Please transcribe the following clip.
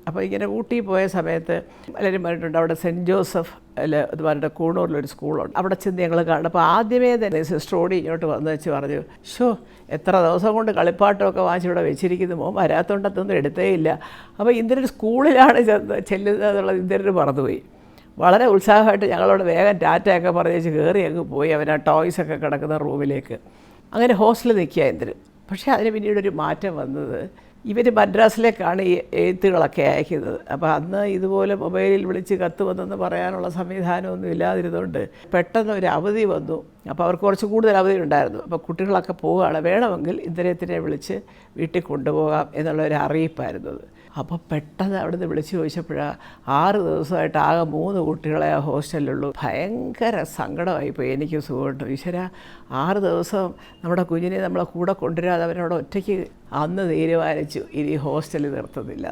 അപ്പോൾ ഇങ്ങനെ ഊട്ടി പോയ സമയത്ത് എല്ലാവരും പറഞ്ഞിട്ടുണ്ട് അവിടെ സെൻറ്റ് ജോസഫ് അതുപോലെ കൂണൂരിലൊരു സ്കൂളുണ്ട്, അവിടെ ചെന്ന് ഞങ്ങൾ കാണും. അപ്പോൾ ആദ്യമേ തന്നെ സിസ്റ്ററോടി ഇങ്ങോട്ട് വന്ന് വെച്ച് പറഞ്ഞു, ഷോ എത്ര ദിവസം കൊണ്ട് കളിപ്പാട്ടമൊക്കെ വാങ്ങിച്ച് ഇവിടെ വെച്ചിരിക്കുന്നു, മോൻ വരാത്തോണ്ടത്തൊന്നും എടുത്തേ ഇല്ല. അപ്പോൾ ഇന്ദിരൻ സ്കൂളിലാണ് ചെല്ലുന്നത് എന്നുള്ളത് ഇന്ദിരന് മറന്നുപോയി. വളരെ ഉത്സാഹമായിട്ട് ഞങ്ങളോട് വേഗം ടാറ്റയൊക്കെ പറഞ്ഞേച്ച് കയറി അങ്ങ് പോയി അവൻ ആ ടോയ്സൊക്കെ കിടക്കുന്ന റൂമിലേക്ക്. അങ്ങനെ ഹോസ്റ്റലിൽ നിൽക്കുക ഇന്ദിരൻ. പക്ഷേ അതിന് പിന്നീടൊരു മാറ്റം വന്നത്, ഇവർ മദ്രാസിലേക്കാണ് ഈ എഴുത്തുകളൊക്കെ അയക്കുന്നത്. അപ്പോൾ അന്ന് ഇതുപോലെ മൊബൈലിൽ വിളിച്ച് കത്ത് വന്നെന്ന് പറയാനുള്ള സംവിധാനമൊന്നും ഇല്ലാതിരുന്നുകൊണ്ട് പെട്ടെന്ന് ഒരു അവധി വന്നു. അപ്പോൾ അവർക്ക് കുറച്ച് കൂടുതൽ അവധി ഉണ്ടായിരുന്നു. അപ്പോൾ കുട്ടികളൊക്കെ പോവുകയാണ്, വേണമെങ്കിൽ ഇന്ദിരത്തിനെ വിളിച്ച് വീട്ടിൽ കൊണ്ടുപോകാം എന്നുള്ളൊരു അറിയിപ്പായിരുന്നു അത്. അപ്പോൾ പെട്ടെന്ന് അവിടെ നിന്ന് വിളിച്ച് ചോദിച്ചപ്പോഴാണ് 6 ദിവസമായിട്ട് ആകെ 3 കുട്ടികളെ ആ ഹോസ്റ്റലിലുള്ളൂ. ഭയങ്കര സങ്കടമായിപ്പോയി. എനിക്ക് സുഖമുണ്ട് ഈശ്വര, 6 ദിവസം നമ്മുടെ കുഞ്ഞിനെ നമ്മളെ കൂടെ കൊണ്ടുവരാതെ അവരോട് ഒറ്റയ്ക്ക് അന്ന് തീരുമാനിച്ചു ഇനി ഹോസ്റ്റലിൽ നിർത്തുന്നില്ല.